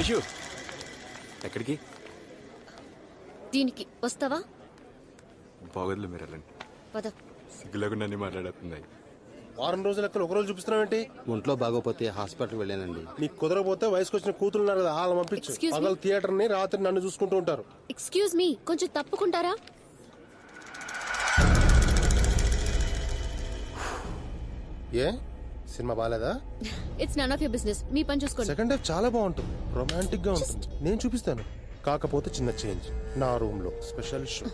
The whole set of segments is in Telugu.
వైషు ఎక్కడికి? దీనికి వస్తావా? బాగోదులు మీరు వెళ్ళండి. పద. సిగ్గులేకుండా అన్ని మాట్లాడుతుంది. వారం రోజులు ఎక్కడ ఒక రోజు చూపిస్తున్నావేంటి? ఒంట్లో బాగోపోతే హాస్పిటల్ వెళ్ళానండి. నీకు కుదరకపోతే వయసుకు వచ్చిన కూతురు ఉన్నారు కదా, వాళ్ళని పంపించు. Excuse me? పగలు థియేటర్ ని, రాత్రి నన్ను చూసుకుంటూ ఉంటారు. ఎక్స్క్యూజ్ మీ, కొంచెం తప్పుకుంటారా? ఏ సినిమా బాగాలేదా? It's none of your business. మీ పని చూసుకోండి. సెకండ్ హాఫ్ చాలా బాగుంటుంది, రొమాంటిక్ గా ఉంటుంది. నేను చూపిస్తాను, కాకపోతే చిన్న చేంజ్. నా రూమ్ లో స్పెషల్ షో.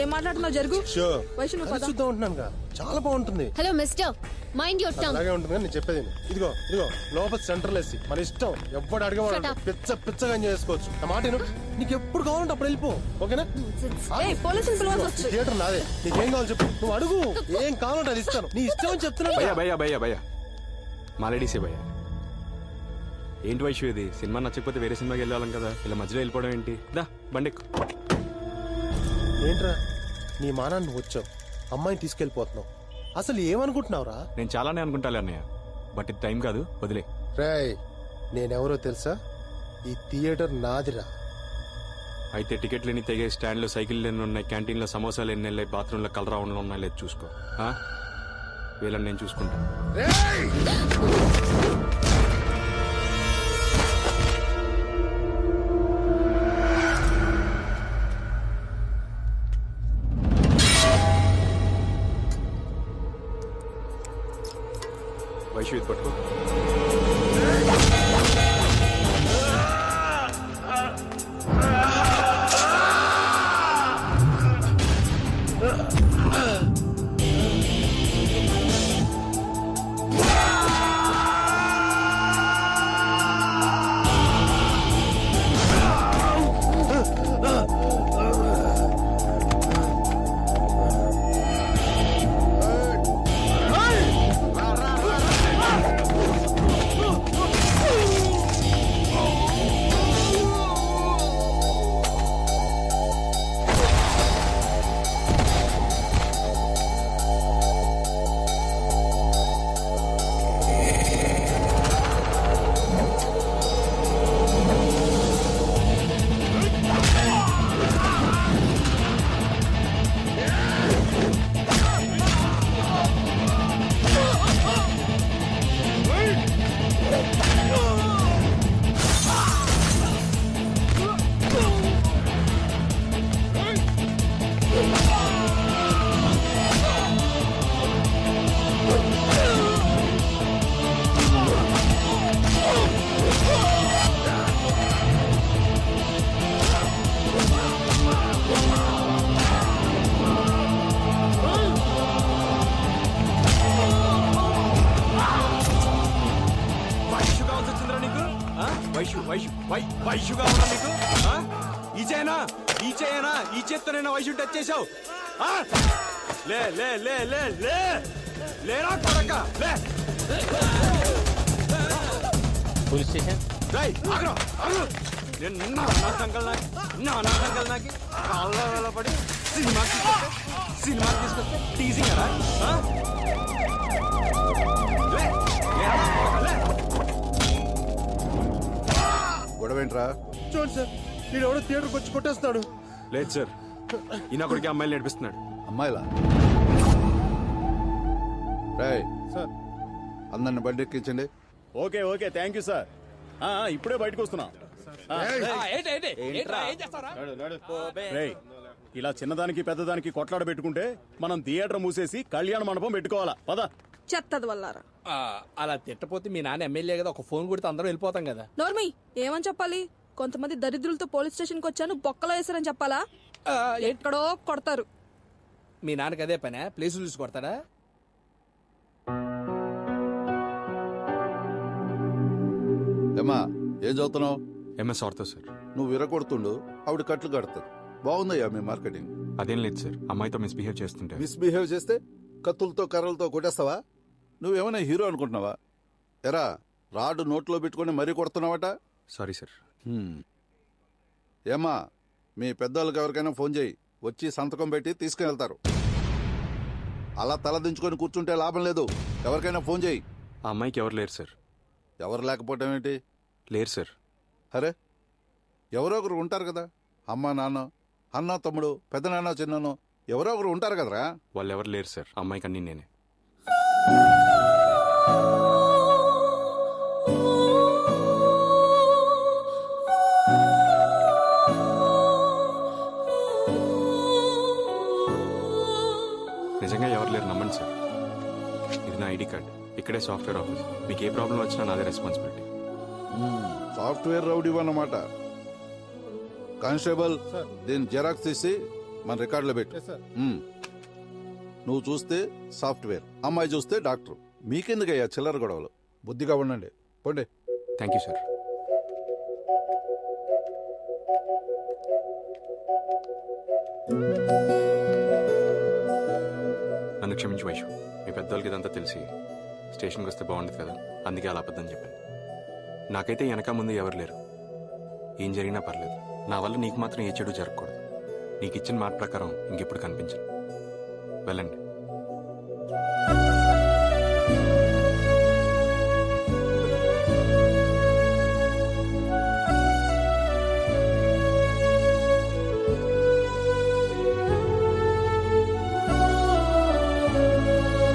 ఏం మాట్లాడుతున్నావు? జరుగు. షో వైషు, నువ్వు పద. చూద్దాం ఉంటున్నాను, చాలా బాగుంటుంది. Hello mister, mind your tongue. అలాగే ఉంటుంది కానీ నేను చెప్పేది విను. ఇదిగో ఇదిగో లోపల సెంట్రల్ ఏసీ, మన ఇష్టం. ఎవ్వడు అడిగేవాడు Shut up. పిచ్చగా ఎంజాయ్ చేసుకోవచ్చు. నా మాట విను. నీకు ఎప్పుడు కావాలంటే అప్పుడు వెళ్ళిపో, ఓకేనా? పోలీసులు పిలవాల్సి వస్తుంది. థియేటర్ నాదే, నీకేం కావాలి చెప్పు, నువ్వు అడుగు. ఏం కావాలంటే అది ఇస్తాను, నీ ఇష్టం అని చెప్తున్నా. భయ్యా భయ్యా భయ్యా భయ్యా మా లేడీసే భయ్యా. ఏంటి వైషు ఇది? సినిమా నచ్చకపోతే వేరే సినిమాకి వెళ్ళాలం కదా, ఇలా మధ్యలో వెళ్ళిపోవడం ఏంటి? దా బండెక్కు. ఏంట్రా నీ మానాన్ని వచ్చావు, అమ్మాయిని తీసుకెళ్ళిపోతున్నావు. అసలు ఏమనుకుంటున్నావురా? నేను చాలానే అనుకుంటాలే అన్నయ్య, బట్ ఇది టైం కాదు, వదిలే. రేయ్, నేనెవరో తెలుసా? ఈ థియేటర్ నాదిరా. అయితే టికెట్లు ఎన్ని తెగే, స్టాండ్లో సైకిల్ ఎన్ని ఉన్నాయి, క్యాంటీన్లో సమోసాలు ఎన్ని వెళ్ళాయి, బాత్రూంలో కలర్ రౌండ్లో ఉన్నాయి, లేదు చూసుకో. వీళ్ళని నేను చూసుకుంటాను. వైషు ఇది పట్టుకో. వైషుగా ఉన్నా నీకు? ఈచేనా ఈచేనా ఈ చేత్తోనైనా వైషు టచ్ చేసావు? లే లే లే లే లే లేరా కొడక, లే. Police station. రేయ్ ఆగ్రో ఆగ్రో, నేను నా సంకల్ నాకి కాళ్ళ పడి సినిమాకి తీసుకొస్తే టీజింగ్ రా. లే లే గొడవేంట్రా? చూడండి సార్, నేను ఎవడో థియేటర్కి వచ్చి కొట్టేస్తున్నాడు. లేదు సార్, ఈయన కొడుకు అమ్మాయిలు నేర్పిస్తున్నాడు. అమ్మాయిలా? రాయ్ సార్, అందరిని బండి ఎక్కించండి. Okay okay, thank you sir. ఇప్పుడే బయటకు వస్తున్నా. రేయ్, ఇలా చిన్నదానికి పెద్దదానికి కొట్లాడ పెట్టుకుంటే మనం థియేటర్ మూసేసి కళ్యాణ మండపం పెట్టుకోవాలా? పద. చెత్తది వల్లారా. అలా తిట్టపోతే మీ నాన్న ఎమ్మెల్యే కదా, ఒక ఫోన్ కొడితే అందరం వెళ్ళిపోతాం కదా. నోర్మి, ఏమని చెప్పాలి? కొంతమంది దరిద్రులతో పోలీస్ స్టేషన్ కి వచ్చాను, బొక్కలో వేసారని చెప్పాలా? ఎక్కడో కొడతారు. మీ నాన్నకి అదే పనే, ప్లేసులు చూసి కొడతాడా? ఏమా ఏం చదువుతున్నావు? MS ortho sir. నువ్వు విరగొడుతుండు, ఆవిడ కట్లు కడుతుంది. బాగుందయ్యా మీ మార్కెటింగ్. అదేం లేదు సార్, అమ్మాయితో మిస్బిహేవ్ చేస్తుంటే. మిస్బిహేవ్ చేస్తే కత్తులతో కర్రలతో కొట్టేస్తావా? నువ్వేమైనా హీరో అనుకుంటున్నావా? ఎరా, రాడు నోట్లో పెట్టుకుని మరీ కొడుతున్నావట. Sorry sir. ఏమా, మీ పెద్దోళ్ళకి ఎవరికైనా ఫోన్ చేయి, వచ్చి సంతకం పెట్టి తీసుకుని వెళ్తారు. అలా తల దించుకొని కూర్చుంటే లాభం లేదు. ఎవరికైనా ఫోన్ చేయి. ఆ అమ్మాయికి ఎవరు లేరు సార్. ఎవరు లేకపోవటం ఏంటి? లేరు సార్. అరే ఎవరో ఒకరు ఉంటారు కదా, అమ్మ నాన్న, అన్న తమ్ముడు, పెద్దనాన్న చిన్ననో ఎవరో ఒకరు ఉంటారు కదరా. వాళ్ళు ఎవరు లేరు సార్, అమ్మాయికి అన్నీ నేనే. నిజంగా ఎవరు లేరు, నమ్మండి సార్. ఇది నా ఐడి కార్డ్, ఇక్కడే సాఫ్ట్వేర్ ఆఫీస్. మీకు ఏ ప్రాబ్లం వచ్చినా నాదే రెస్పాన్సిబిలిటీ. సాఫ్ట్వేర్ రౌడీ అన్నమాట. కానిస్టేబుల్, దీని జెరాక్స్ తీసి మన రికార్డులో పెట్టు. నువ్వు చూస్తే సాఫ్ట్వేర్, అమ్మాయి చూస్తే డాక్టర్. మీకెందుకయ్యా చిల్లర గొడవలు? బుద్ధిగా ఉండండి, పోండి. Thank you sir. నన్ను క్షమించు వైషు, మీ పెద్దవాళ్ళకి ఇదంతా తెలిసి స్టేషన్కి వస్తే బాగుండదు కదా, అందుకే అలా అబద్ధం చెప్పాను. నాకైతే వెనక ముందు ఎవరు లేరు, ఏం జరిగినా పర్లేదు. నా వల్ల నీకు మాత్రం ఏ చెడు జరగకూడదు. నీకు ఇచ్చిన మాట ప్రకారం ఇంకెప్పుడు కనిపించను. వెళ్ళండి.